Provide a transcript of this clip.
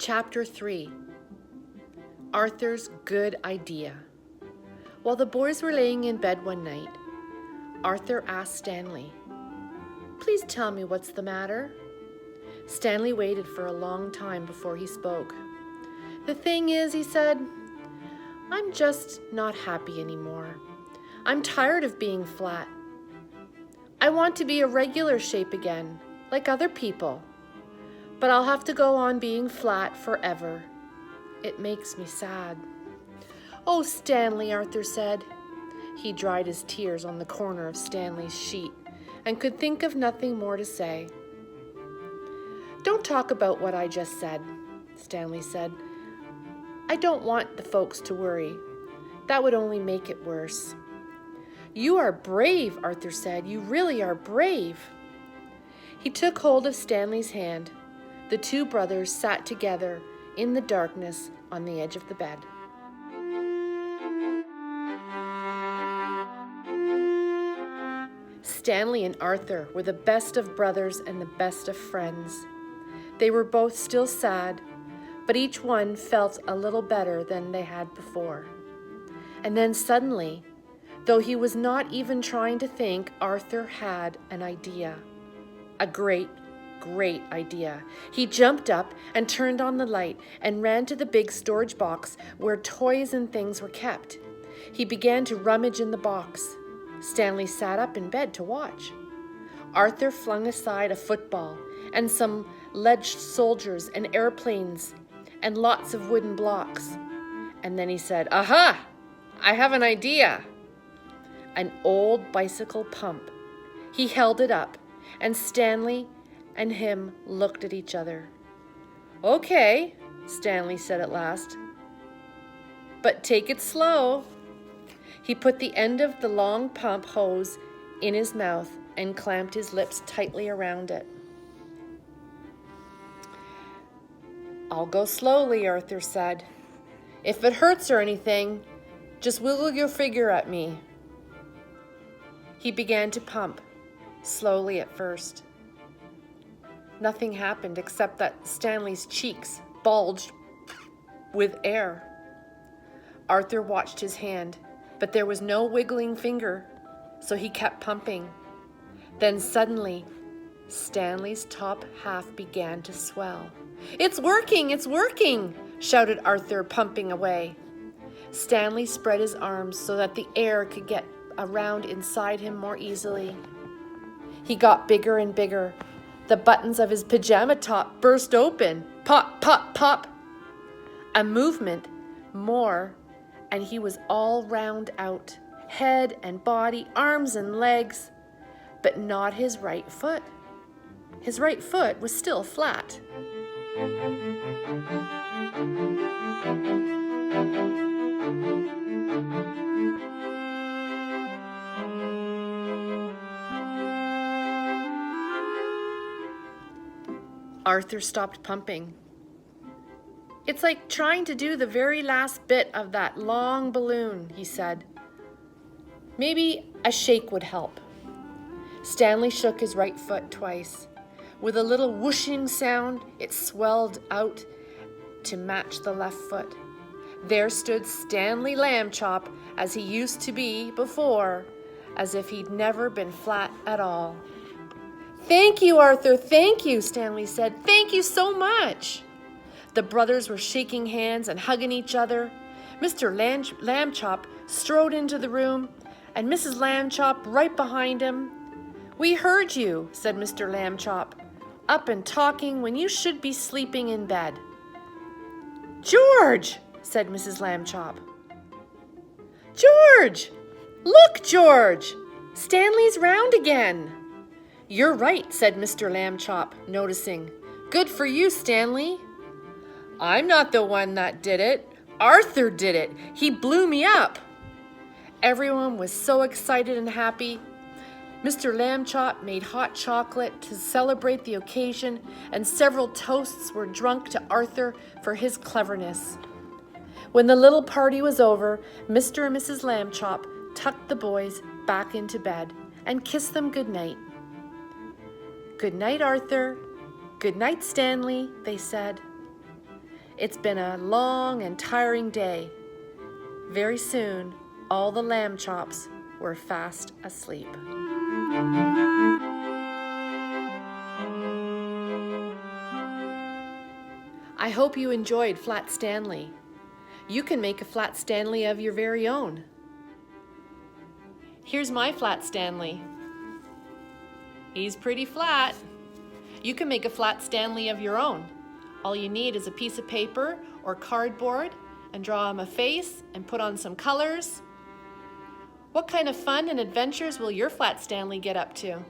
Chapter 3. Arthur's Good Idea. While the boys were laying in bed one night, Arthur asked Stanley, "Please tell me what's the matter?" Stanley waited for a long time before he spoke. "The thing is," he said, "I'm just not happy anymore. I'm tired of being flat. I want to be a regular shape again, like other people. But I'll have to go on being flat forever. It makes me sad." "Oh, Stanley," Arthur said. He dried his tears on the corner of Stanley's sheet and could think of nothing more to say. "Don't talk about what I just said," Stanley said. "I don't want the folks to worry. That would only make it worse." "You are brave," Arthur said. "You really are brave." He took hold of Stanley's hand. The two brothers sat together in the darkness on the edge of the bed. Stanley and Arthur were the best of brothers and the best of friends. They were both still sad, but each one felt a little better than they had before. And then suddenly, though he was not even trying to think, Arthur had an idea. A great idea. He jumped up and turned on the light and ran to the big storage box where toys and things were kept. He began to rummage in the box. Stanley sat up in bed to watch. Arthur flung aside a football and some lead soldiers and airplanes and lots of wooden blocks. And then he said, "Aha! I have an idea." An old bicycle pump. He held it up, and Stanley and him looked at each other. "Okay," Stanley said at last, "but take it slow." He put the end of the long pump hose in his mouth and clamped his lips tightly around it. "I'll go slowly," Arthur said. "If it hurts or anything, just wiggle your finger at me." He began to pump, slowly at first. Nothing happened except that Stanley's cheeks bulged with air. Arthur watched his hand, but there was no wiggling finger, so he kept pumping. Then suddenly, Stanley's top half began to swell. "It's working! It's working!" shouted Arthur, pumping away. Stanley spread his arms so that the air could get around inside him more easily. He got bigger and bigger. The buttons of his pajama top burst open. Pop, pop, pop. A movement more, and he was all round out, head and body, arms and legs, but not his right foot. His right foot was still flat. Arthur stopped pumping. "It's like trying to do the very last bit of that long balloon," he said. "Maybe a shake would help." Stanley shook his right foot twice. With a little whooshing sound, it swelled out to match the left foot. There stood Stanley Chp as he used to be before, as if he'd never been flat at all. "Thank you, Arthur, thank you," Stanley said. "Thank you so much." The brothers were shaking hands and hugging each other. Mr. Chp strode into the room, and Mrs. Chp right behind him. "We heard you," said Mr. Chp, "up and talking when you should be sleeping in bed." "George," said Mrs. Chp. "George! Look, George! Stanley's round again." "You're right," said Mr. Chp, noticing. "Good for you, Stanley." "I'm not the one that did it. Arthur did it. He blew me up." Everyone was so excited and happy. Mr. Chp made hot chocolate to celebrate the occasion, and several toasts were drunk to Arthur for his cleverness. When the little party was over, Mr. and Mrs. Chp tucked the boys back into bed and kissed them good night. "Good night, Arthur. Good night, Stanley," they said. It's been a long and tiring day. Very soon, all the lamb chops were fast asleep. I hope you enjoyed Flat Stanley. You can make a Flat Stanley of your very own. Here's my Flat Stanley. He's pretty flat. You can make a Flat Stanley of your own. All you need is a piece of paper or cardboard and draw him a face and put on some colors. What kind of fun and adventures will your Flat Stanley get up to?